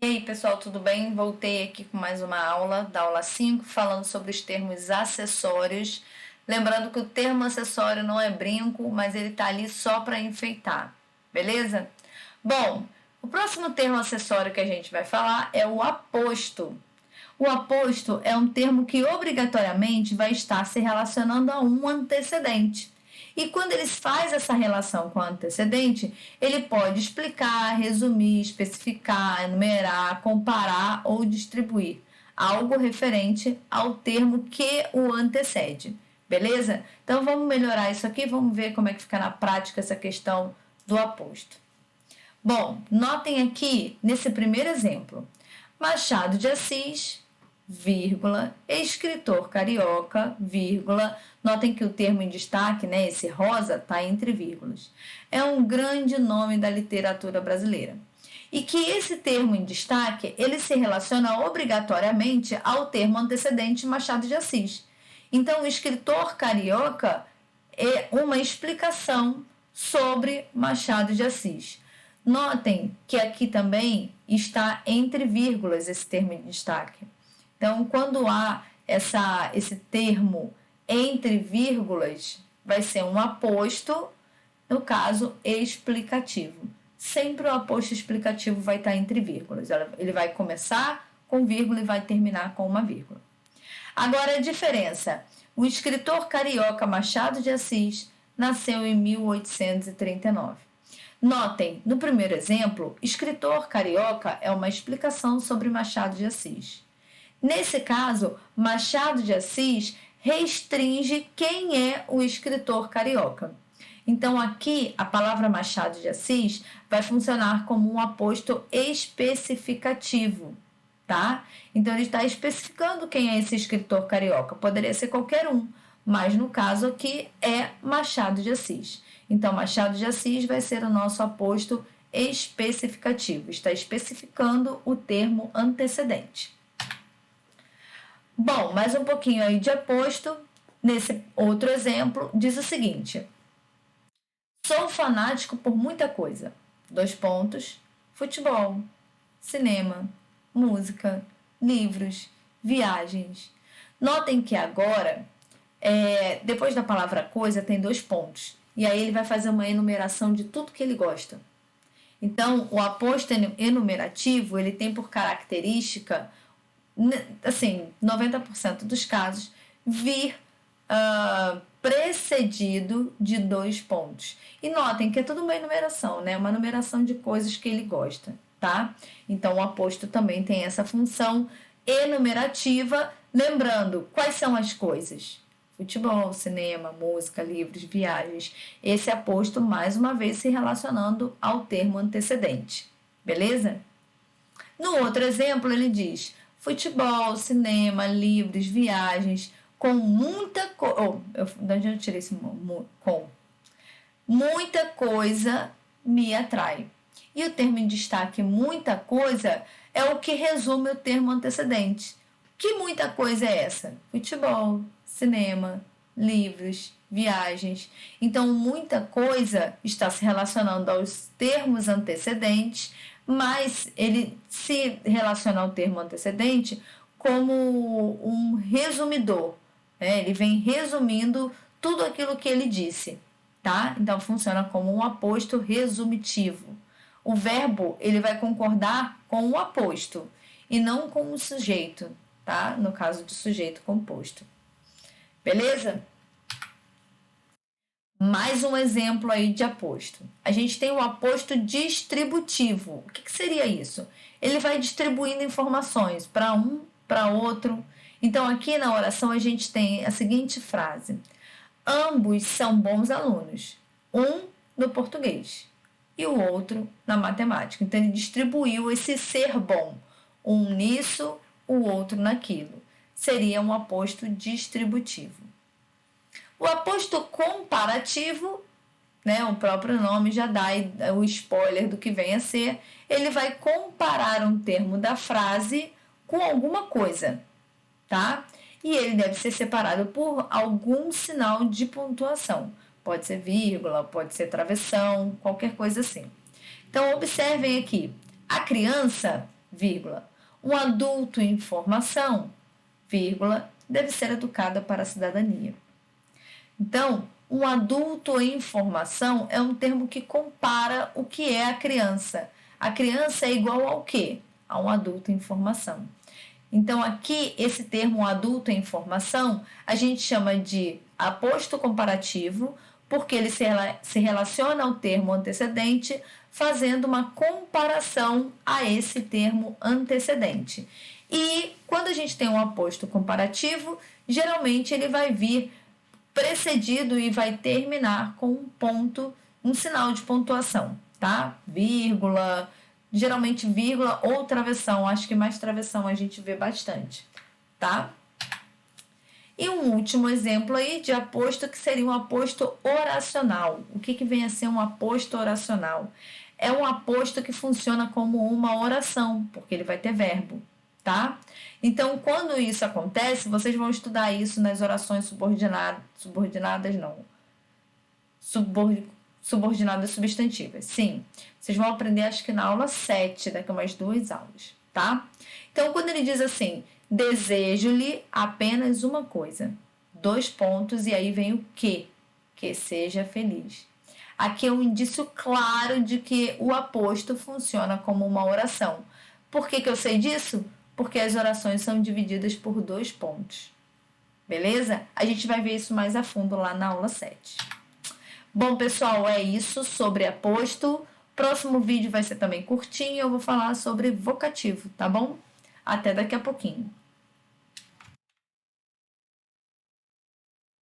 Ei, pessoal, tudo bem? Voltei aqui com mais uma aula, da aula 5, falando sobre os termos acessórios. Lembrando que o termo acessório não é brinco, mas ele tá ali só para enfeitar, beleza? Bom, o próximo termo acessório que a gente vai falar é o aposto. O aposto é um termo que obrigatoriamente vai estar se relacionando a um antecedente. E quando ele faz essa relação com o antecedente, ele pode explicar, resumir, especificar, enumerar, comparar ou distribuir algo referente ao termo que o antecede. Beleza? Então vamos melhorar isso aqui, vamos ver como é que fica na prática essa questão do aposto. Bom, notem aqui nesse primeiro exemplo, Machado de Assis, vírgula, escritor carioca, vírgula, notem que o termo em destaque, né, esse rosa, está entre vírgulas. É um grande nome da literatura brasileira. E que esse termo em destaque, ele se relaciona obrigatoriamente ao termo antecedente Machado de Assis. Então, o escritor carioca é uma explicação sobre Machado de Assis. Notem que aqui também está entre vírgulas esse termo em destaque. Então, quando há esse termo entre vírgulas, vai ser um aposto, no caso, explicativo. Sempre o aposto explicativo vai estar entre vírgulas. Ele vai começar com vírgula e vai terminar com uma vírgula. Agora, a diferença. O escritor carioca Machado de Assis nasceu em 1839. Notem, no primeiro exemplo, escritor carioca é uma explicação sobre Machado de Assis. Nesse caso, Machado de Assis restringe quem é o escritor carioca. Então, aqui, a palavra Machado de Assis vai funcionar como um aposto especificativo, tá? Então, ele está especificando quem é esse escritor carioca. Poderia ser qualquer um, mas no caso aqui é Machado de Assis. Então, Machado de Assis vai ser o nosso aposto especificativo. Está especificando o termo antecedente. Bom, mais um pouquinho aí de aposto. Nesse outro exemplo, diz o seguinte: sou fanático por muita coisa. : futebol, cinema, música, livros, viagens. Notem que agora, depois da palavra coisa, tem 2 pontos. E aí ele vai fazer uma enumeração de tudo que ele gosta. Então, o aposto enumerativo, ele tem por característica, assim, 90% dos casos, vir precedido de 2 pontos. E notem que é tudo uma enumeração, né? Uma enumeração de coisas que ele gosta, tá? Então, o aposto também tem essa função enumerativa. Lembrando, quais são as coisas? Futebol, cinema, música, livros, viagens. Esse aposto, mais uma vez, se relacionando ao termo antecedente. Beleza? No outro exemplo, ele diz: futebol, cinema, livros, viagens, com muita coisa. De onde eu tirei esse com? Muita coisa me atrai. E o termo em destaque, muita coisa, é o que resume o termo antecedente. Que muita coisa é essa? Futebol, cinema, livros, viagens. Então, muita coisa está se relacionando aos termos antecedentes, mas ele se relaciona ao termo antecedente como um resumidor, né? Ele vem resumindo tudo aquilo que ele disse, tá? Então, funciona como um aposto resumitivo. O verbo, ele vai concordar com o aposto e não com o sujeito, tá? No caso de sujeito composto. Beleza? Mais um exemplo aí de aposto. A gente tem o aposto distributivo. O que seria isso? Ele vai distribuindo informações para um, para outro. Então, aqui na oração a gente tem a seguinte frase: ambos são bons alunos. Um no português e o outro na matemática. Então, ele distribuiu esse ser bom. Um nisso, o outro naquilo. Seria um aposto distributivo. O aposto comparativo, né, o próprio nome já dá o spoiler do que vem a ser. Ele vai comparar um termo da frase com alguma coisa, tá? E ele deve ser separado por algum sinal de pontuação. Pode ser vírgula, pode ser travessão, qualquer coisa assim. Então, observem aqui. A criança, vírgula. Um adulto em formação, vírgula, deve ser educado para a cidadania. Então, um adulto em formação é um termo que compara o que é a criança. A criança é igual ao quê? A um adulto em formação. Então, aqui, esse termo adulto em formação, a gente chama de aposto comparativo, porque ele se relaciona ao termo antecedente, fazendo uma comparação a esse termo antecedente. E quando a gente tem um aposto comparativo, geralmente ele vai vir precedido e vai terminar com um ponto, um sinal de pontuação, tá? Vírgula, geralmente vírgula ou travessão, acho que mais travessão a gente vê bastante, tá? E um último exemplo aí de aposto que seria um aposto oracional. O que vem a ser um aposto oracional? É um aposto que funciona como uma oração, porque ele vai ter verbo, tá? Então, quando isso acontece, vocês vão estudar isso nas orações subordinadas substantivas. Sim, vocês vão aprender acho que na aula 7, daqui a umas 2 aulas, tá? Então, quando ele diz assim, desejo-lhe apenas uma coisa, 2 pontos, e aí vem o que seja feliz. Aqui é um indício claro de que o aposto funciona como uma oração. Por que eu sei disso? Porque as orações são divididas por 2 pontos. Beleza? A gente vai ver isso mais a fundo lá na aula 7. Bom, pessoal, é isso sobre aposto. Próximo vídeo vai ser também curtinho, eu vou falar sobre vocativo, tá bom? Até daqui a pouquinho.